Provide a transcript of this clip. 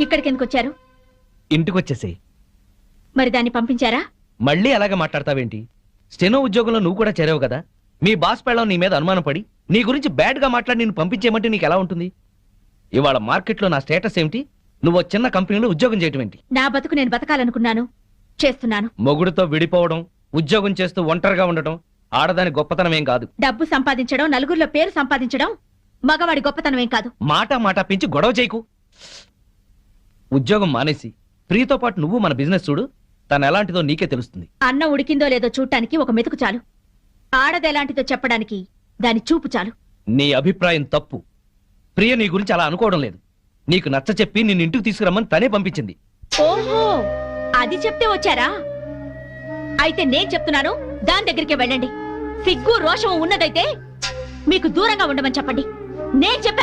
ఇక్కడికి ఎందుకు వచ్చారు? ఇంటికొచ్చేసేయ్. మరి దాన్ని పంపించారా? మళ్ళీ అలాగే మాట్లాడతావేంటి? స్టెనో ఉద్యోగంలో నువ్వు కూడా చేరావు కదా. మీ బాస్ పెళ్ళం నీ మీద అనుమానం పడి నీ గురించి బ్యాడ్ గా మాట్లాడి నేను పంపించేయమంటే నీకు ఎలా ఉంటుంది? ఇవాళ మార్కెట్లో నా స్టేటస్ ఏమిటి? నువ్వు చిన్న కంపెనీలో ఉద్యోగం చేయటం ఏంటి? నా బతుకు నేను బతకాలనుకున్నాను, చేస్తున్నాను. మొగుడుతో విడిపోవడం, ఉద్యోగం చేస్తూ ఒంటరిగా ఉండటం ఆడదాని గొప్పతనం ఏం కాదు. డబ్బు సంపాదించడం, నలుగురిలో పేరు సంపాదించడం మగవాడి గొప్పతనం ఏం కాదు. మాట పెంచి గొడవ చేయకు. ఉద్యోగం మానేసి ప్రియతో పాటు నువ్వు మన బిజినెస్ చూడు. తను ఎలాంటిదో నీకే తెలుస్తుంది. అన్నం ఉడికిందో లేదో చూడటానికి ఒక మెతుకు చాలు, ఆడదెలాంటిదో చెప్పడానికి దాని చూపు చాలు. నీ అభిప్రాయం తప్పు. ప్రియ నీ గురించి అలా అనుకోవడం లేదు. నీకు నచ్చ చెప్పి నిన్ను ఇంటికి తీసుకురమ్మని తనే పంపించింది. ఓహో, అది చెప్తే వచ్చారా? అయితే నేను చెప్తున్నాను, దాని దగ్గరికి వెళ్ళండి. సిగ్గు రోషం ఉన్నదైతే మీకు దూరంగా ఉండమని చెప్పండి. నేను చెప్పాను